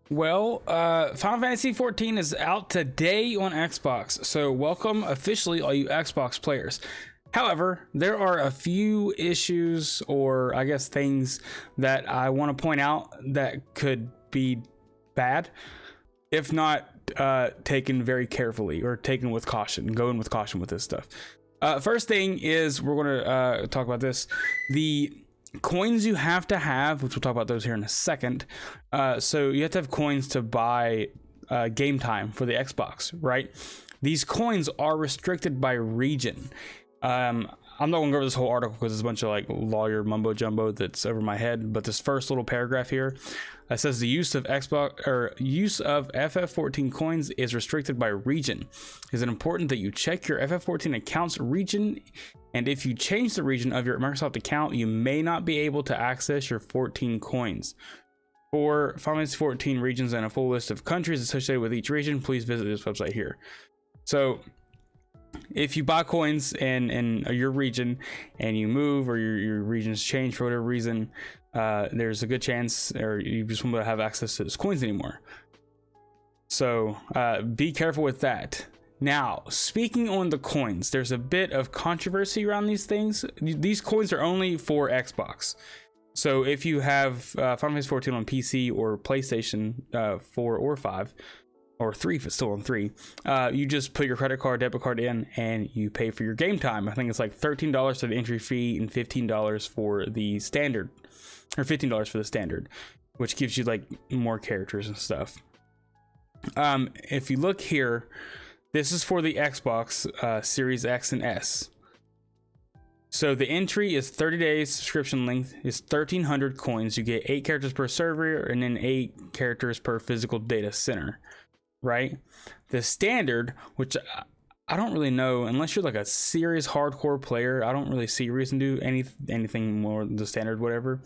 Well, Final Fantasy XIV is out today on Xbox, so welcome officially all you Xbox players. However, there are a few issues, or I guess things that I want to point out that could be bad if not taken very carefully or taken with caution. Go in with caution with this stuff. First thing is we're going to talk about this. The coins you have to have, which we'll talk about those here in a second. So you have to have coins to buy game time for the Xbox, right? These coins are restricted by region. I'm not gonna go over this whole article because it's a bunch of like lawyer mumbo jumbo that's over my head. But this first little paragraph here says the use of FF14 coins is restricted by region. Is it important that you check your FF14 account's region? And if you change the region of your Microsoft account, you may not be able to access your 14 coins. For Final Fantasy 14 regions and a full list of countries associated with each region, please visit this website here. So if you buy coins in your region and you move or your regions change for whatever reason, there's a good chance, or you just won't be able to have access to those coins anymore. So be careful with that. Now, speaking on the coins, there's a bit of controversy around these things. These coins are only for Xbox. So if you have Final Fantasy 14 on PC or PlayStation 4 or 5, or 3 if it's still on 3, you just put your credit card, debit card in, and you pay for your game time. I think it's like $13 for the entry fee and $15 for the standard, or $15 for the standard, which gives you like more characters and stuff. If you look here, this is for the Xbox Series X and S. So the entry is 30 days, subscription length is 1,300 coins. You get 8 characters per server and then 8 characters per physical data center, right? The standard, which I don't really know, unless you're like a serious hardcore player, I don't really see a reason to do anything more than the standard, whatever.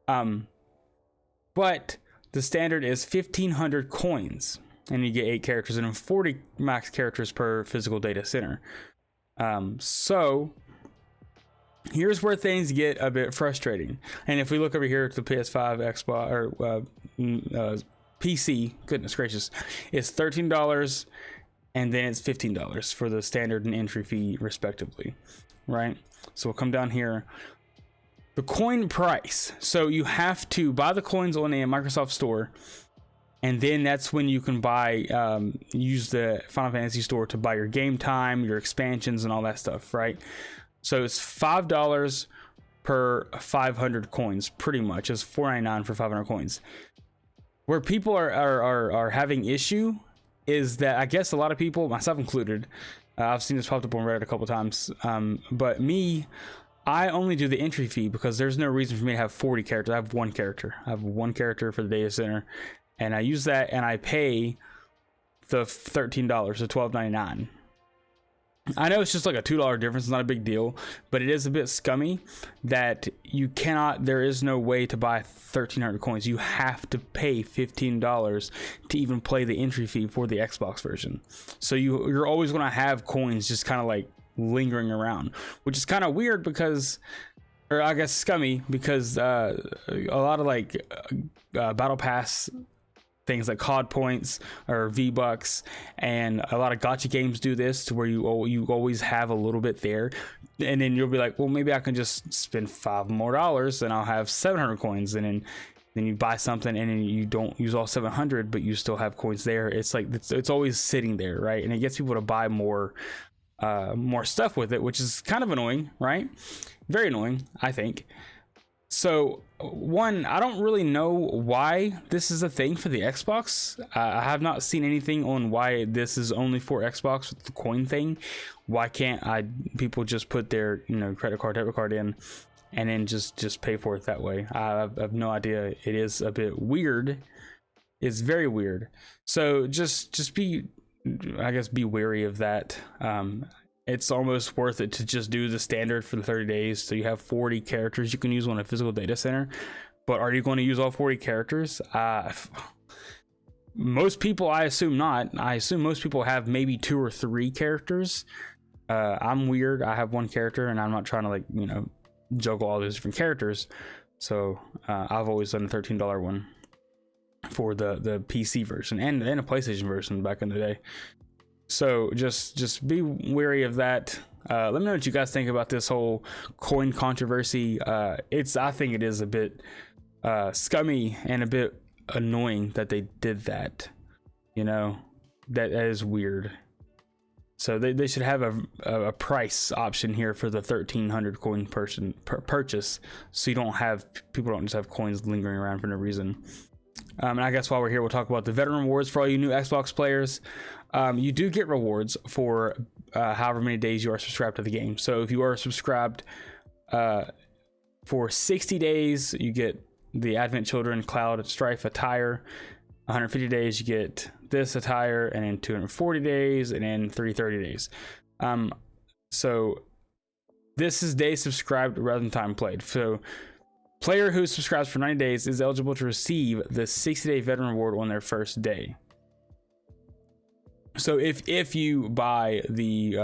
But the standard is 1,500 coins. And you get 8 characters and then 40 max characters per physical data center. So here's where things get a bit frustrating. And if we look over here to the PS5, Xbox, or PC, goodness gracious, it's $13 and then it's $15 for the standard and entry fee respectively, right? So we'll come down here. The coin price. So you have to buy the coins on a Microsoft Store. And then that's when you can buy, use the Final Fantasy Store to buy your game time, your expansions, and all that stuff, right? So it's $5 per 500 coins, pretty much. It's $4.99 for 500 coins. Where people are having issue is that I guess a lot of people, myself included, I've seen this popped up on Reddit a couple times, but me, I only do the entry fee because there's no reason for me to have 40 characters. I have one character. I have one character for the data center. And I use that and I pay the $13, the $12.99. I know it's just like a $2 difference. It's not a big deal, but it is a bit scummy that you cannot, there is no way to buy 1,300 coins. You have to pay $15 to even play the entry fee for the Xbox version. So you're always going to have coins just kind of like lingering around, which is kind of weird because, or I guess scummy, because a lot of like Battle Pass things like COD points or V-Bucks and a lot of gacha games do this, to where you always have a little bit there, and then you'll be like, well, maybe I can just spend $5 more and I'll have 700 coins, and then you buy something and then you don't use all 700, but you still have coins there. It's like it's always sitting there, right? And it gets people to buy more stuff with it, which is kind of annoying, right? Very annoying, I think. So one, I don't really know why this is a thing for the Xbox. I have not seen anything on why this is only for Xbox with the coin thing. Why can't people just put their credit card, debit card in, and then just pay for it that way? I have no idea. It is a bit weird. It's very weird. So just be wary of that. It's almost worth it to just do the standard for the 30 days. So you have 40 characters you can use on a physical data center. But are you going to use all 40 characters? Most people, I assume not. I assume most people have maybe 2 or 3 characters. I'm weird. I have 1 character and I'm not trying to juggle all those different characters. So I've always done a $13 one for the PC version and a PlayStation version back in the day. So just be wary of that. Let me know what you guys think about this whole coin controversy. I think it is a bit scummy and a bit annoying that they did that. You know, that is weird. So they should have a price option here for the 1,300 coin purchase, so people don't just have coins lingering around for no reason. And I guess while we're here, we'll talk about the veteran rewards for all you new Xbox players. You do get rewards for however many days you are subscribed to the game. So if you are subscribed for 60 days, you get the Advent Children Cloud Strife attire. 150 days, you get this attire, and then 240 days, and then 330 days. So this is days subscribed rather than time played. So player who subscribes for 90 days is eligible to receive the 60-day veteran reward on their first day. So if you buy the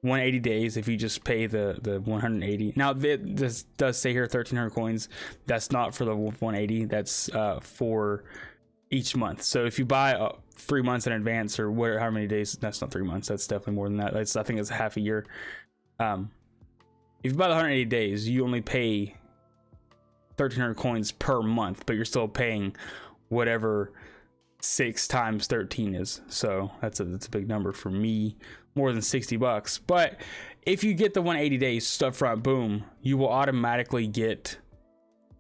180 days, if you just pay the 180, now this does say here 1,300 coins. That's not for the 180. That's for each month. So if you buy 3 months in advance or how many days, that's not 3 months. That's definitely more than that. I think it's half a year. If you buy the 180 days, you only pay 1,300 coins per month, but you're still paying whatever 6 times 13 is. So that's a big number for me, more than $60. But if you get the 180 days up front, boom, you will automatically get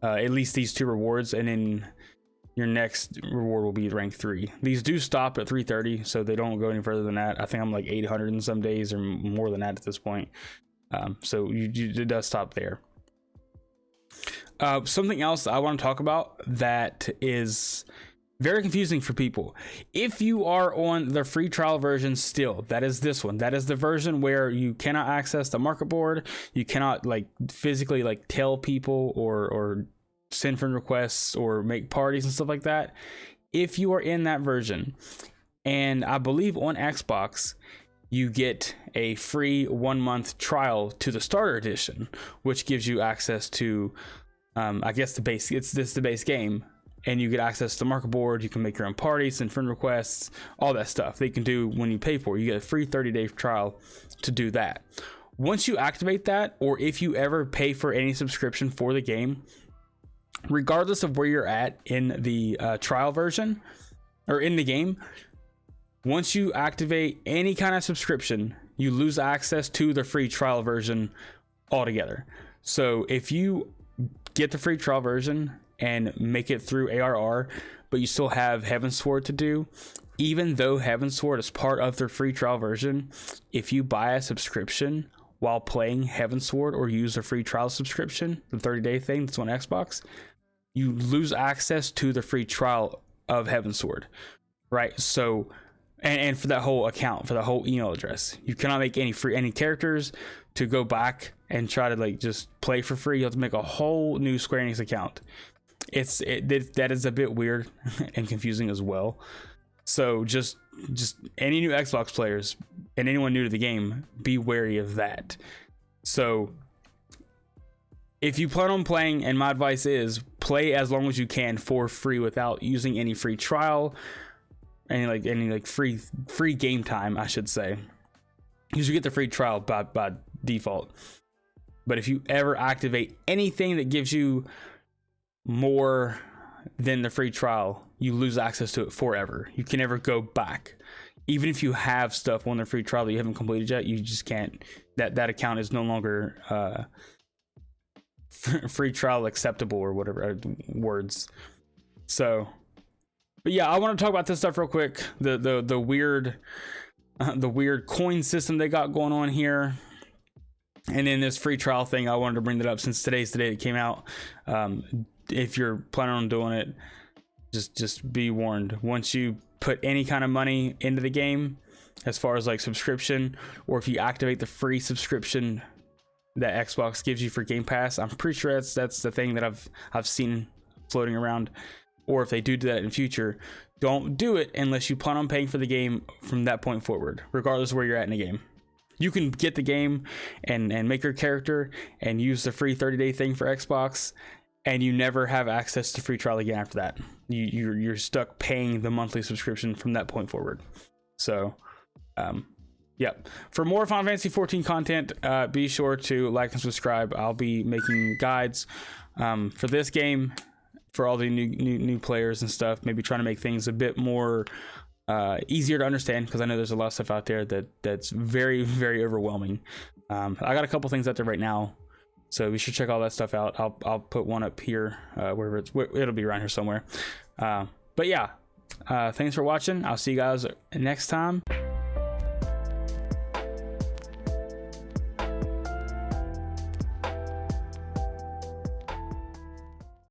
at least these 2 rewards, and then your next reward will be rank 3. These do stop at 330, so they don't go any further than that. I think I'm like 800 in some days or more than that at this point. So it does stop there. Something else I want to talk about that is very confusing for people. If you are on the free trial version still, that is this one. That is the version where you cannot access the market board. You cannot like physically like tell people or send friend requests or make parties and stuff like that. If you are in that version, and I believe on Xbox, you get a free 1-month trial to the starter edition, which gives you access to, I guess the base. It's the base game, and you get access to the market board. You can make your own parties, send friend requests, all that stuff. They can do when you pay for it. You get a free 30-day trial to do that. Once you activate that, or if you ever pay for any subscription for the game, regardless of where you're at in the trial version or in the game, once you activate any kind of subscription, you lose access to the free trial version altogether. So if you get the free trial version and make it through ARR, but you still have Heavensward to do, even though Heavensward is part of their free trial version, if you buy a subscription while playing Heavensward or use a free trial subscription, the 30-day thing that's on Xbox, you lose access to the free trial of Heavensward, right? So, and for that whole account, for the whole email address, you cannot make any characters to go back and try to like just play for free. You have to make a whole new Square Enix account. That is a bit weird and confusing as well. So just any new Xbox players and anyone new to the game, be wary of that. So if you plan on playing, and my advice is play as long as you can for free without using any free trial, any free game time, I should say. You should get the free trial by default. But if you ever activate anything that gives you more than the free trial, you lose access to it forever. You can never go back. Even if you have stuff on the free trial that you haven't completed yet, you just can't. That account is no longer free trial acceptable or whatever words. So, but yeah, I want to talk about this stuff real quick. The weird coin system they got going on here, and then this free trial thing. I wanted to bring that up since today's the day it came out. If you're planning on doing it, just be warned. Once you put any kind of money into the game, as far as like subscription, or if you activate the free subscription that Xbox gives you for Game Pass, I'm pretty sure that's the thing that I've seen floating around. Or if they do that in future, don't do it unless you plan on paying for the game from that point forward, regardless of where you're at in the game. You can get the game and make your character and use the free 30-day thing for Xbox and you never have access to free trial again after that. You're stuck paying the monthly subscription from that point forward. So yeah, for more Final Fantasy 14 content, be sure to like and subscribe. I'll be making guides for this game for all the new players and stuff, maybe trying to make things a bit more easier to understand, because I know there's a lot of stuff out there that's very, very overwhelming. I got a couple things out there right now, so we should check all that stuff out. I'll put one up here, wherever it'll be around here somewhere. But yeah, thanks for watching. I'll see you guys next time.